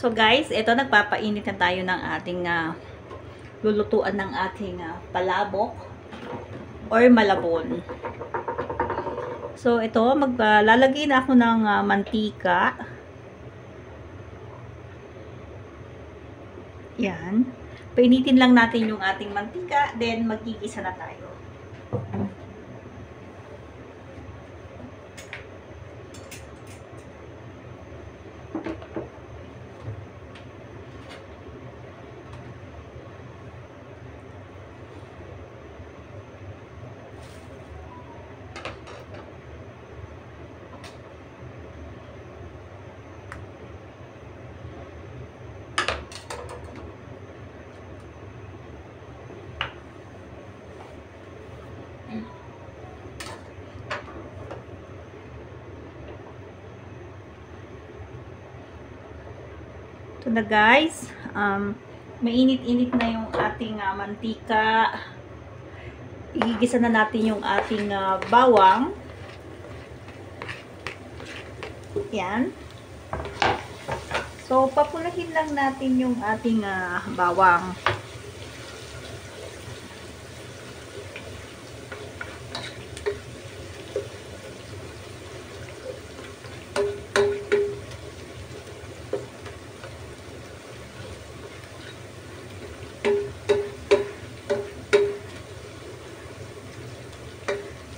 So guys, ito nagpapainit na tayo ng ating lulutuan ng ating palabok or malabon. So ito, maglalagay na ako ng mantika. Yan. Painitin lang natin yung ating mantika, then magigisa na tayo. Ito na guys, mainit-init na yung ating mantika. Igigisa na natin yung ating bawang. Yan. So, papulahin lang natin yung ating bawang.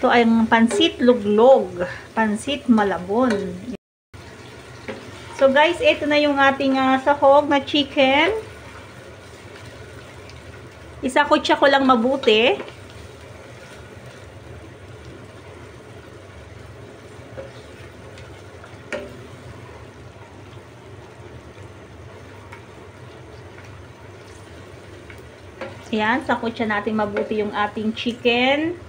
Ito ay pansit luglog, pansit malabon. So guys, ito na yung ating sahog na chicken. Isakutsa ko lang mabuti. Ayan, sakutsa natin mabuti yung ating chicken.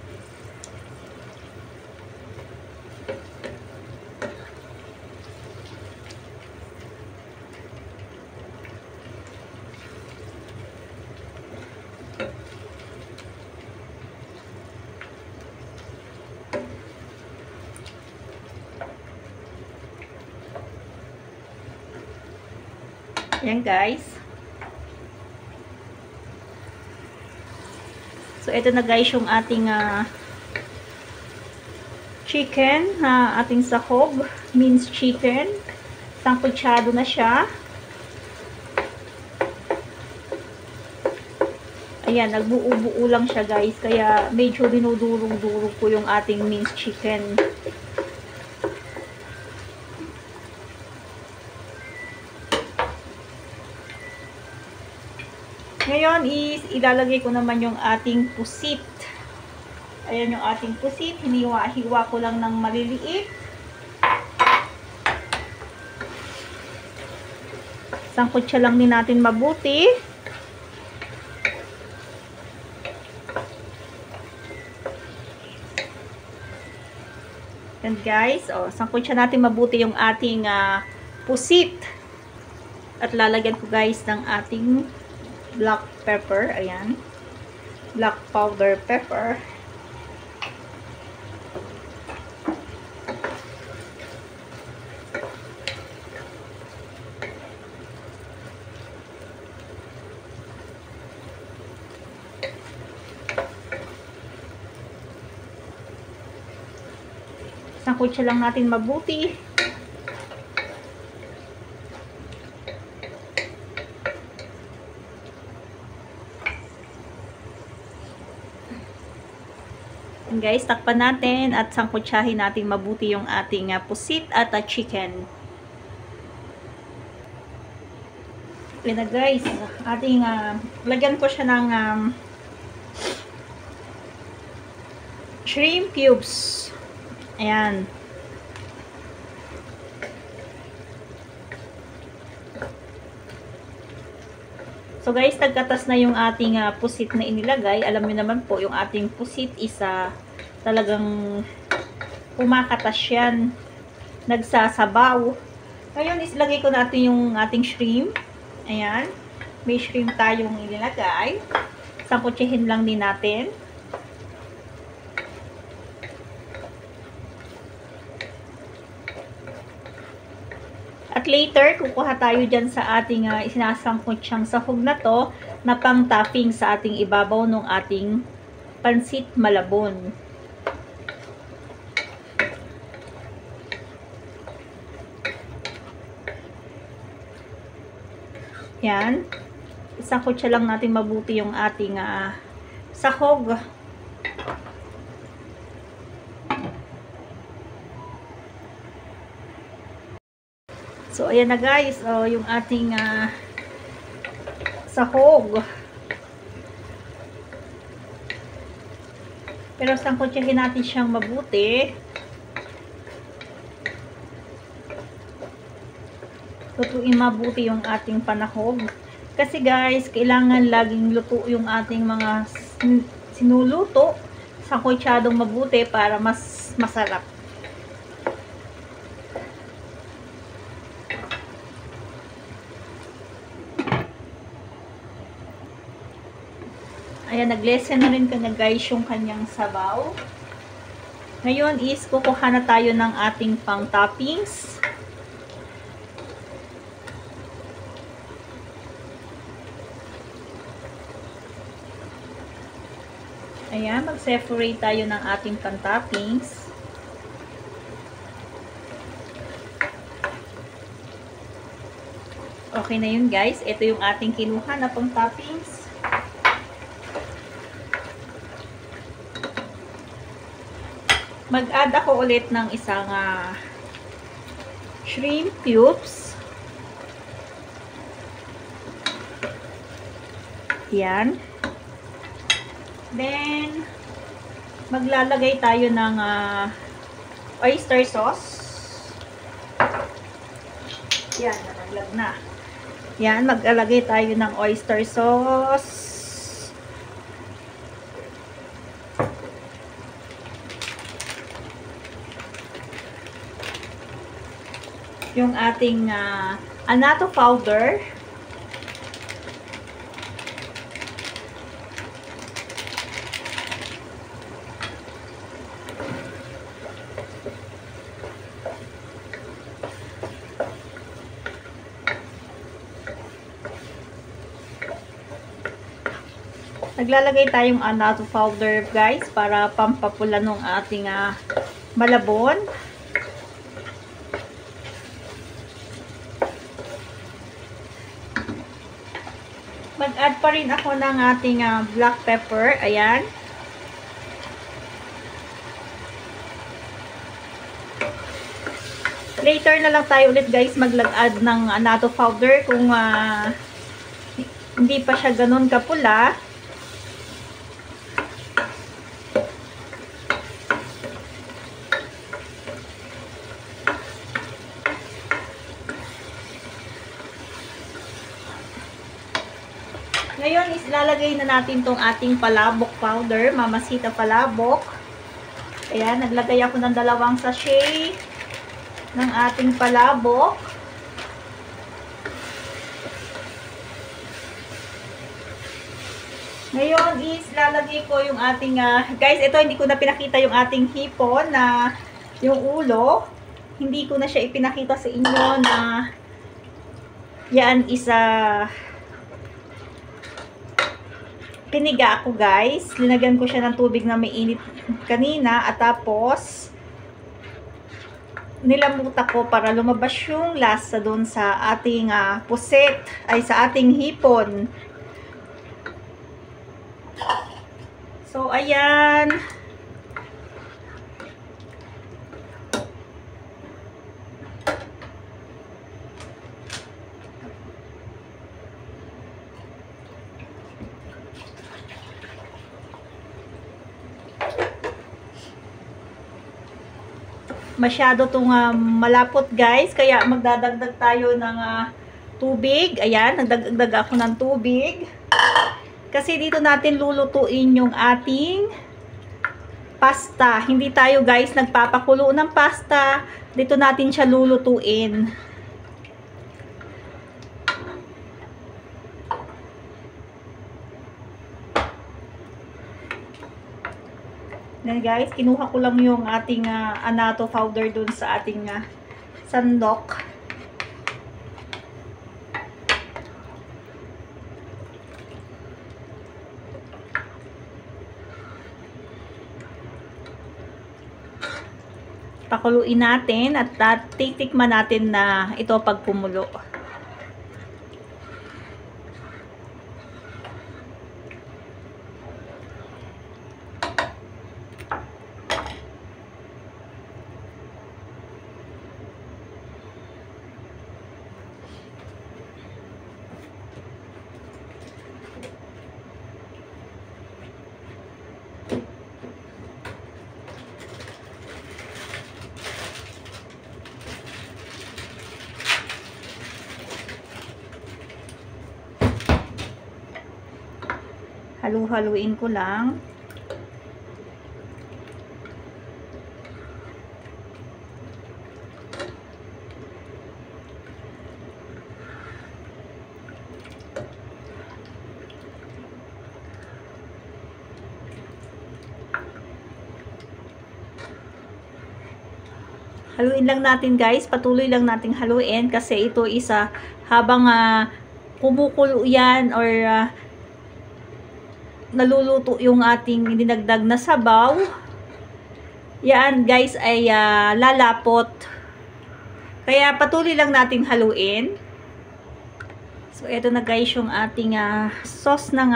Ayan guys. So ito na guys yung ating chicken, ating sahog, minced chicken. Sangkutsado na siya. Ayan, nagbuo-buo lang siya guys, kaya medyo dinudurog-durog ko yung ating minced chicken. Ngayon is ilalagay ko naman yung ating pusit. Ayan yung ating pusit. Hiniwa-hiwa ko lang ng maliliit. Sangkutsa lang din natin mabuti. Yan guys. Sangkutsa natin mabuti yung ating pusit. At lalagyan ko guys ng ating black pepper, ayan. Black powder pepper. Sangkutsa lang natin mabuti. Guys, takpan natin at sangkutsahin natin mabuti yung ating pusit at chicken. Yan na guys, ating lagyan ko siya ng shrimp cubes. Ayan. So guys, nagkatas na yung ating pusit na inilagay. Alam niyo naman po, yung ating pusit isa talagang kumakatas yan. Nagsasabaw. Ngayon, islagay ko natin yung ating shrimp. Ayan. May shrimp tayong inilagay. Sangkutsihin lang din natin. At later, kukuha tayo dyan sa ating isinasangkot siyang sahog na to na pang topping sa ating ibabaw ng ating pansit malabon. Yan. Isangkot siya lang natin mabuti yung ating sahog. So, ayan na guys, yung ating sahog. Pero sangkotyahin natin siyang mabuti. Lutuin mabuti yung ating panahog. Kasi guys, kailangan laging luto yung ating mga sinuluto. Sangkotsyadong mabuti para mas masarap. Ayan, naglesen na rin kanya guys yung kanyang sabaw. Ngayon is kukuha na tayo ng ating pang toppings. Ayan, mag-separate tayo ng ating pang toppings. Okay na yun guys. Ito yung ating kinuha na pang toppings. Mag-add ako ulit ng isang shrimp cubes. Yan. Then, maglalagay tayo ng oyster sauce. Yan, nalaglag na. Yan, maglalagay tayo ng oyster sauce. Yung ating annatto powder. Naglalagay tayong annatto powder guys para pampapula ng ating malabon. Mag-add pa rin ako ng ating black pepper. Ayan. Later na lang tayo ulit guys mag-add ng annatto powder kung hindi pa siya ganun kapula. Ngayon is lalagay na natin tong ating palabok powder, Mamacita palabok. Ayan, naglagay ako ng 2 sachet ng ating palabok. Ngayon is lalagay ko yung ating, guys, ito hindi ko na pinakita yung ating hipon na yung ulo. Hindi ko na siya ipinakita sa inyo na yan isa piniga ako guys. Linagyan ko siya ng tubig na may init kanina at tapos nilamuta ko para lumabas yung lasa doon sa ating puset ay sa ating hipon. So ayan. Masyado itong malapot guys, kaya magdadagdag tayo ng tubig. Ayan, nagdagdag ako ng tubig. Kasi dito natin lulutuin yung ating pasta. Hindi tayo guys nagpapakulo ng pasta. Dito natin siya lulutuin. Then guys, kinuha ko lang yung ating annatto powder dun sa ating sandok. Pakuluin natin at titikman natin na ito pag kumulo. Halu-haluin ko lang. Haluin lang natin guys, patuloy lang nating haluin kasi ito isa habang kumukulo yan or naluluto yung ating dinagdag na sabaw. Yan guys ay lalapot. Kaya patuloy lang nating haluin. So ito na guys yung ating sauce ng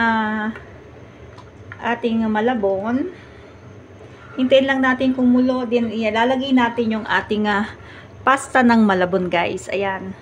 ating malabon. Hintayin lang natin kumulo. Then ilalagay natin yung ating pasta ng malabon guys. Ayan.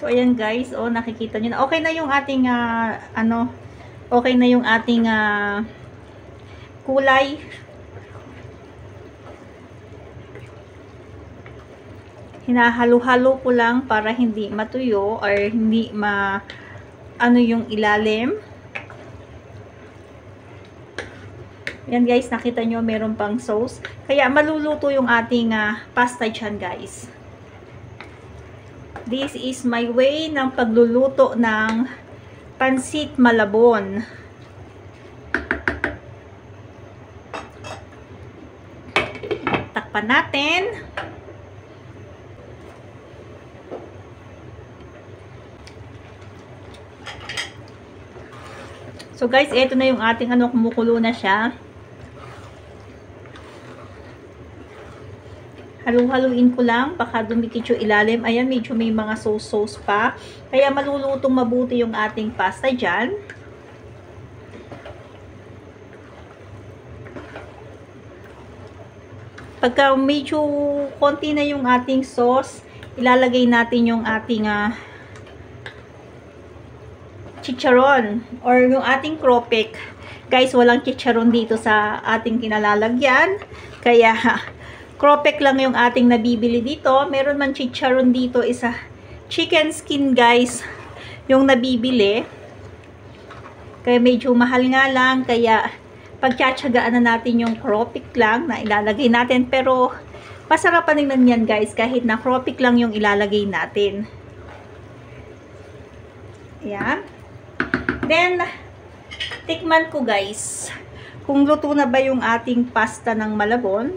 So, ayan guys, oh, nakikita nyo na. Okay na yung ating, okay na yung ating kulay. Hinahalo-halo ko lang para hindi matuyo or hindi yung ilalim. Yan guys, nakita nyo, meron pang sauce. Kaya maluluto yung ating pasta dyan guys. This is my way ng pagluluto ng pansit malabon. Takpan natin. So guys, ito na yung ating kumukulo na siya. Halu-haluin ko lang, baka dumikit yung ilalim. Ayan, medyo may mga sauce-sauce pa. Kaya malulutong mabuti yung ating pasta dyan. Pagka medyo konti na yung ating sauce, ilalagay natin yung ating chicharon or yung ating cropek. Guys, walang chicharon dito sa ating kinalalagyan. Kaya, cropek lang yung ating nabibili dito. Meron man chicharon dito, isa chicken skin guys, yung nabibili. Kaya medyo mahal nga lang, kaya pagtsatsagaan na natin yung cropek lang na ilalagay natin. Pero, masarap pa rin yan guys, kahit na cropek lang yung ilalagay natin. Ayan. Then, tikman ko guys, kung luto na ba yung ating pasta ng malabon.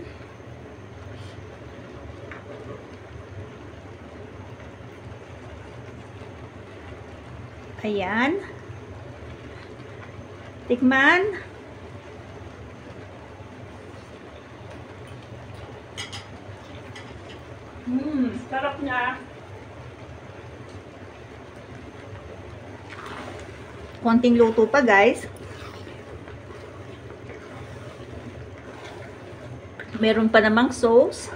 Ayan. Tikman. Sarap niya. Konting luto pa guys. Meron pa namang sauce.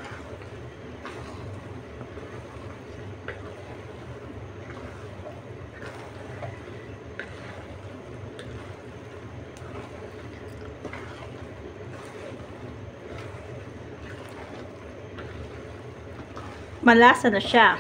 Malasa na siya.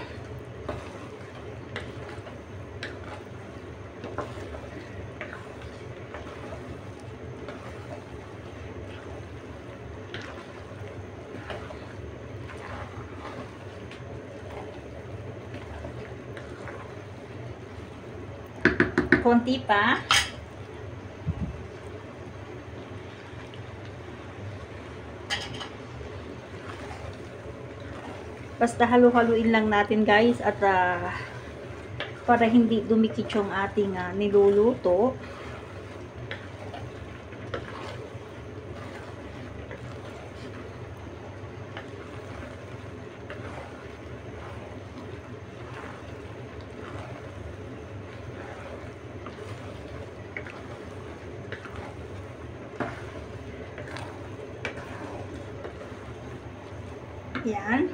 Konti pa. Basta halu-haluin lang natin guys at para hindi dumikit yung ating niluluto. Yan.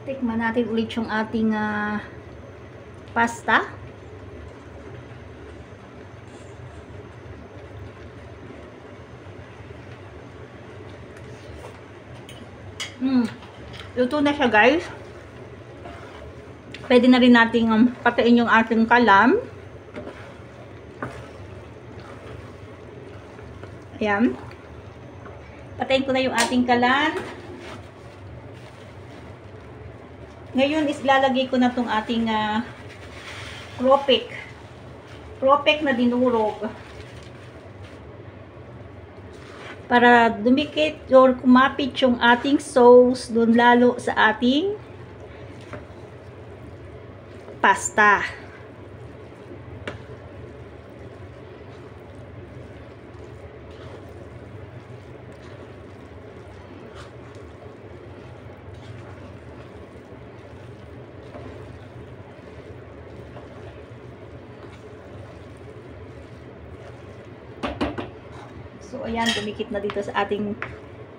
Tikman natin ulit yung ating pasta. Luto na siya guys. Pwede na rin natin patain yung ating kalam. Ayan. Patayin ko na yung ating kalan. Ngayon is lalagay ko na tong ating cropek. Cropek na dinurog. Para dumikit or kumapit yung ating sauce dun lalo sa ating pasta. So, ayan, dumikit na dito sa ating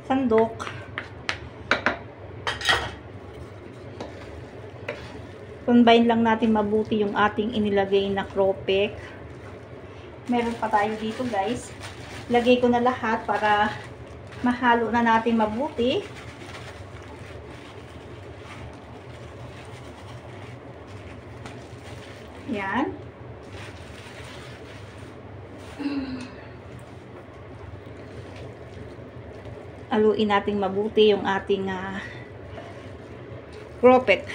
sandok. Combine lang natin mabuti yung ating inilagay na cropek. Meron pa tayo dito guys. Lagay ko na lahat para mahalo na natin mabuti. Yan. Haluin natin mabuti yung ating cropek.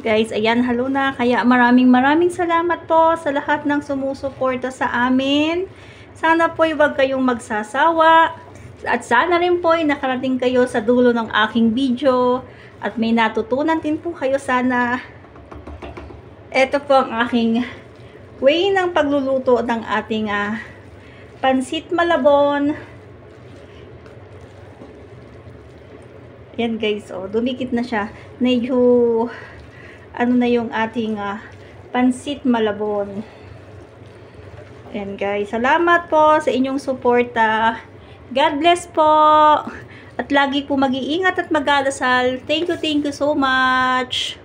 Guys, ayan, halo na. Kaya maraming salamat po sa lahat ng sumusuporta sa amin. Sana po huwag kayong magsasawa. At sana rin po nakarating kayo sa dulo ng aking video. At may natutunan din po kayo sana. Ito po ang aking way ng pagluluto ng ating pansit malabon. Yan guys, oh, dumikit na siya. Medyo ano na yung ating pansit malabon. Yan guys, salamat po sa inyong suporta. God bless po. At lagi po mag-iingat at mag-alasal. Thank you so much.